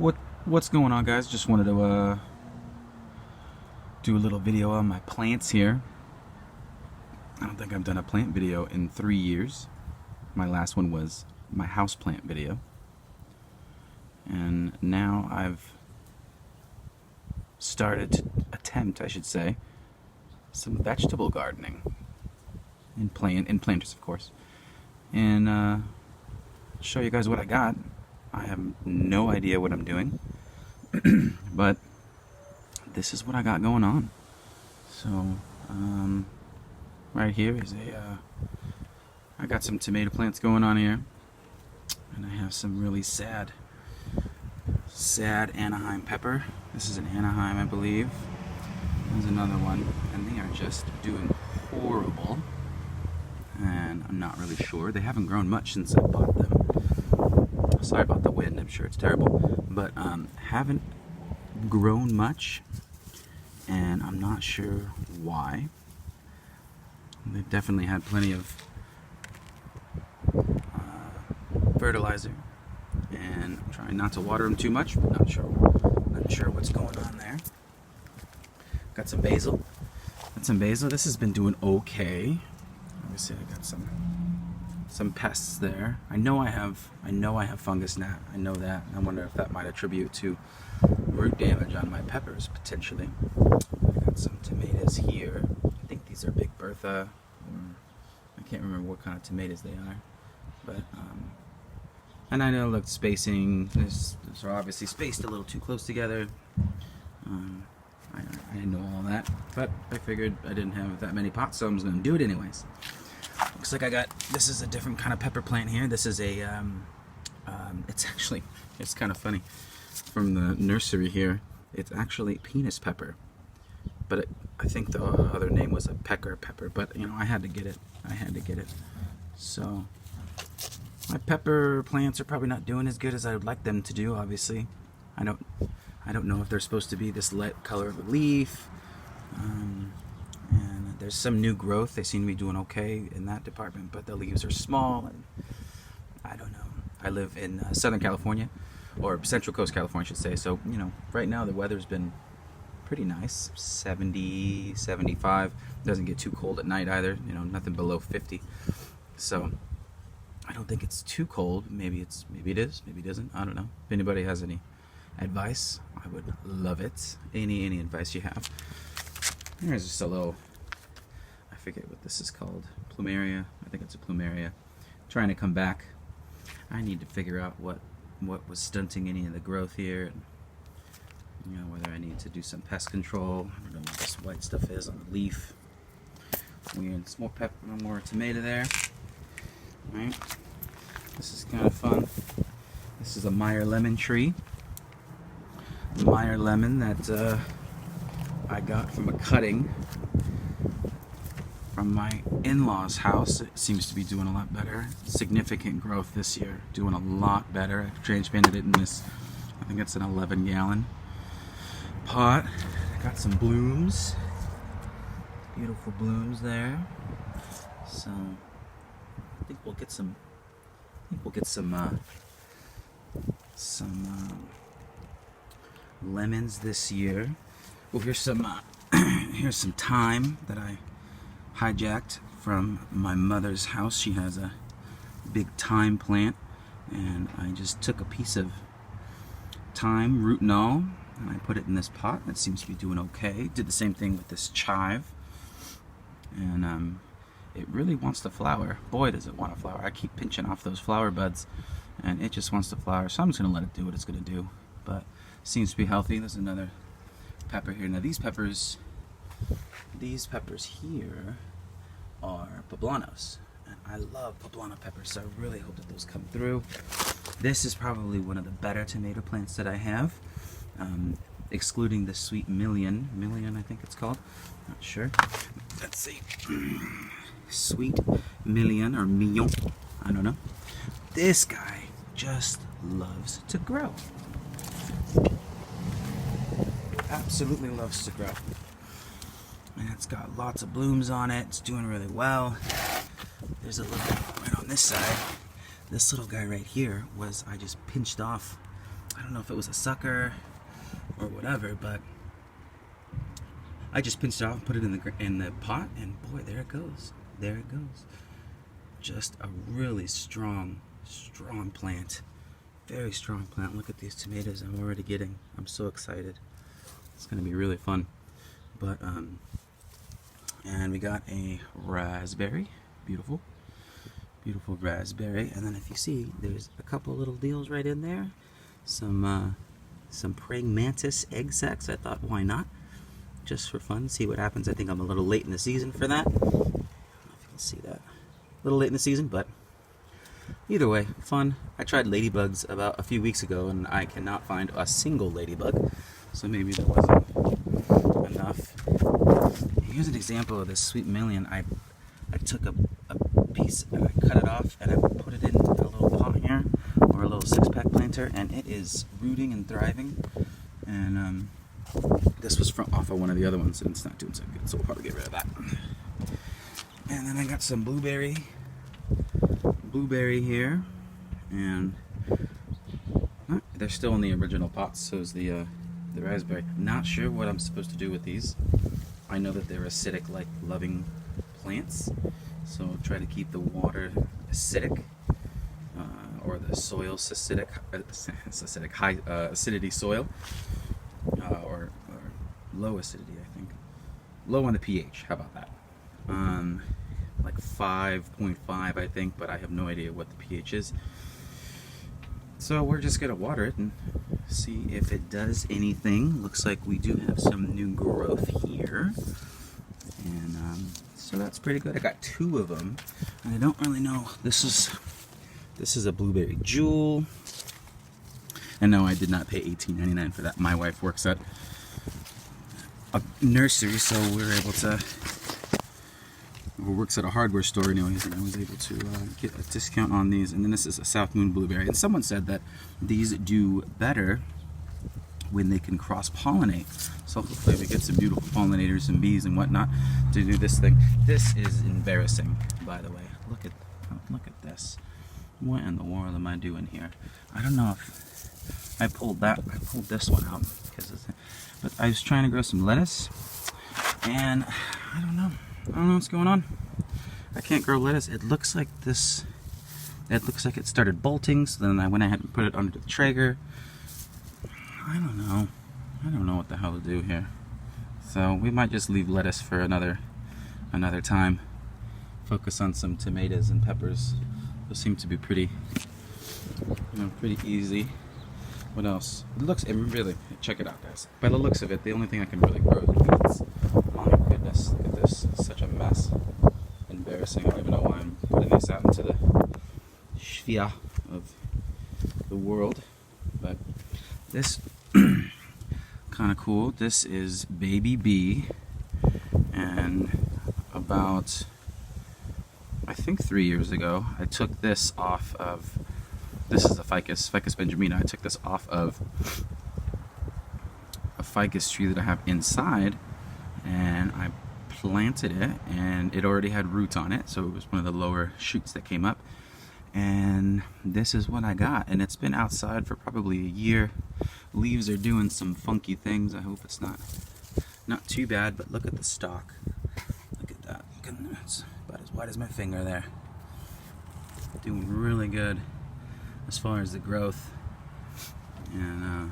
What's going on, guys? Just wanted to do a little video on my plants here. I don't think I've done a plant video in 3 years. My last one was my house plant video, and now I've started to attempt, I should say, some vegetable gardening in planters, of course, and show you guys what I got. I have no idea what I'm doing, but this is what I got going on. So, right here is I got some tomato plants going on here, and I have some really sad Anaheim pepper. This is an Anaheim, I believe. There's another one, and they are just doing horrible, and I'm not really sure. They haven't grown much since I bought them. Sorry about the wind, I'm sure it's terrible, but haven't grown much, and I'm not sure why. They've definitely had plenty of fertilizer, and I'm trying not to water them too much, but not sure what's going on there. Got some basil. This has been doing okay. Obviously I got some pests there. I know I have fungus gnat. I know that. I wonder if that might attribute to root damage on my peppers potentially. I got some tomatoes here. I think these are Big Bertha. I can't remember what kind of tomatoes they are, but and I know, look, spacing. These are obviously spaced a little too close together. I know all that, but I figured I didn't have that many pots, so I'm just gonna do it anyways. Looks like this is a different kind of pepper plant here. This is a, it's kind of funny. From the nursery here, it's actually penis pepper. But I think the other name was a pecker pepper, but you know, I had to get it. So, my pepper plants are probably not doing as good as I would like them to do, obviously. I don't know if they're supposed to be this light color of the leaf. And there's some new growth. They seem to be doing okay in that department, but the leaves are small, and I don't know. I live in Southern California, or Central Coast California, I should say. So, you know, right now the weather's been pretty nice, 70, 75. Doesn't get too cold at night either. You know, nothing below 50. So I don't think it's too cold. Maybe it is, maybe it isn't. I don't know. If anybody has any advice, I would love it. Any advice you have. Here's just a little, I forget what this is called, plumeria. I think it's a plumeria. Trying to come back. I need to figure out what was stunting any of the growth here, and you know, whether I need to do some pest control. I don't know what this white stuff is on the leaf. Weird. Some more pepper, more tomato there. Right. This is kind of fun. This is a Meyer lemon tree. Meyer lemon that I got from a cutting from my in-laws' house. It seems to be doing a lot better. Significant growth this year. Doing a lot better. I've transplanted it in this, I think it's an 11-gallon pot. Got some blooms. Beautiful blooms there. So I think we'll get some lemons this year. Oh, here's some thyme that I hijacked from my mother's house. She has a big thyme plant, and I just took a piece of thyme root and all, and I put it in this pot. It seems to be doing okay. Did the same thing with this chive, and it really wants to flower. Boy, does it want to flower. I keep pinching off those flower buds, and it just wants to flower. So I'm just gonna let it do what it's gonna do. But seems to be healthy. There's another pepper here. Now these peppers here are poblanos, and I love poblano peppers, so I really hope that those come through. This is probably one of the better tomato plants that I have, excluding the Sweet Million, I think it's called. Not sure. Let's see. Sweet Million or Million, I don't know. This guy just loves to grow. Absolutely loves to grow. And it's got lots of blooms on it. It's doing really well. There's a little right on this side. This little guy right here was, I just pinched off. I don't know if it was a sucker or whatever, but I just pinched it off and put it in the pot, and boy, there it goes. There it goes. Just a really strong plant. Very strong plant. Look at these tomatoes I'm already getting. I'm so excited. It's gonna be really fun. But and we got a raspberry. Beautiful raspberry. And then if you see, there's a couple little deals right in there. Some praying mantis egg sacs. I thought, why not? Just for fun, see what happens. I think I'm a little late in the season for that. I don't know if you can see that. A little late in the season, but either way, fun. I tried ladybugs about a few weeks ago, and I cannot find a single ladybug. So maybe there wasn't enough. Here's an example of this sweet million. I took a piece and I cut it off and I put it in a little pot here, or a little 6-pack planter, and it is rooting and thriving. And this was off of one of the other ones, and it's not doing so good, so we'll probably get rid of that. And then I got some blueberry here, and they're still in the original pots. So is the raspberry. Not sure what I'm supposed to do with these. I know that they're acidic, like loving plants, so I'll try to keep the water acidic, or the soil acidic, high acidity soil, or low acidity, I think. Low on the pH, how about that? Like 5.5, I think, but I have no idea what the pH is. So we're just gonna water it and see if it does anything. Looks like we do have some new growth here. And so that's pretty good. I got 2 of them, and I don't really know. This is a blueberry jewel. And no, I did not pay $18.99 for that. My wife works at a nursery, so we were able to, or works at a hardware store anyways, and I was able to get a discount on these. And then this is a South Moon blueberry, and someone said that these do better when they can cross-pollinate. So hopefully we get some beautiful pollinators and bees and whatnot to do this thing. This is embarrassing, by the way. Look at this. What in the world am I doing here? I don't know if I pulled this one out but I was trying to grow some lettuce, and I don't know what's going on. I can't grow lettuce. It looks like this. It looks like it started bolting, so then I went ahead and put it under the Traeger. I don't know what the hell to do here. So we might just leave lettuce for another time. Focus on some tomatoes and peppers. Those seem to be pretty easy. What else? It really, check it out, guys. By the looks of it, the only thing I can really grow is beets. My goodness, look at this. It's such a mess. Embarrassing. I don't even know why I'm putting this out into the sphere of the world. But this kind of cool. This is Baby Bee, and about, I think 3 years ago, I took this off of. This is a Ficus benjamina. I took this off of a ficus tree that I have inside, and I planted it, and it already had roots on it, so it was one of the lower shoots that came up. And this is what I got, and it's been outside for probably a year. Leaves are doing some funky things. I hope it's not too bad, but look at the stalk. Look at that. It's about as wide as my finger there. Doing really good as far as the growth, and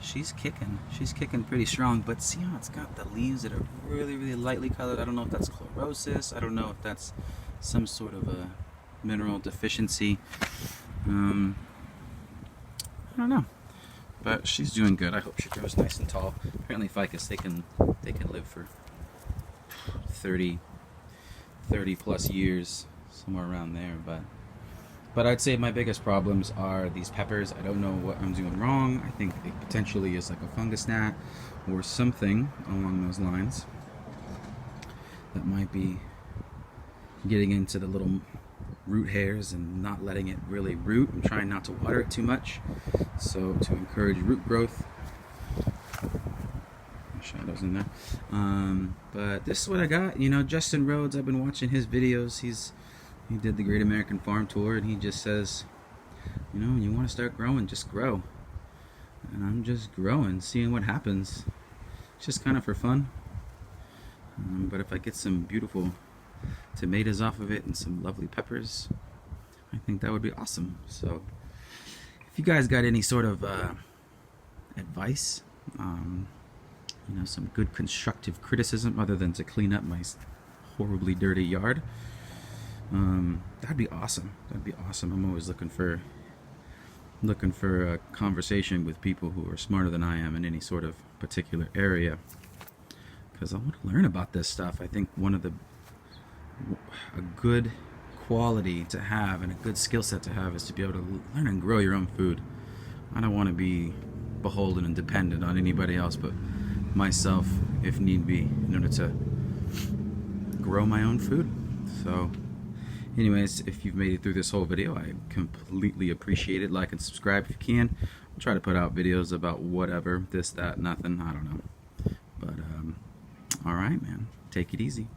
she's kicking pretty strong. But see how it's got the leaves that are really lightly colored. I don't know if that's chlorosis. I don't know if that's some sort of a mineral deficiency. I don't know, but she's doing good. I hope she grows nice and tall. Apparently ficus, they can live for 30 plus years, somewhere around there. But I'd say my biggest problems are these peppers. I don't know what I'm doing wrong. I think it potentially is like a fungus gnat or something along those lines that might be getting into the little root hairs and not letting it really root. I'm trying not to water it too much, so to encourage root growth. Shadows in there. But this is what I got. Justin Rhodes, I've been watching his videos. He did the Great American Farm Tour, and he just says, you want to start growing, just grow. and I'm just growing, seeing what happens. It's just kind of for fun. But if I get some beautiful tomatoes off of it and some lovely peppers, I think that would be awesome. So if you guys got any sort of advice, some good constructive criticism other than to clean up my horribly dirty yard, that'd be awesome. That'd be awesome. I'm always looking for a conversation with people who are smarter than I am in any sort of particular area, because I want to learn about this stuff. I think a good quality to have and a good skill set to have is to be able to learn and grow your own food. I don't want to be beholden and dependent on anybody else but myself, if need be, in order to grow my own food. So anyways, if you've made it through this whole video, I completely appreciate it. Like and subscribe if you can. I'll try to put out videos about whatever, this, that, nothing, I don't know. But alright, man, take it easy.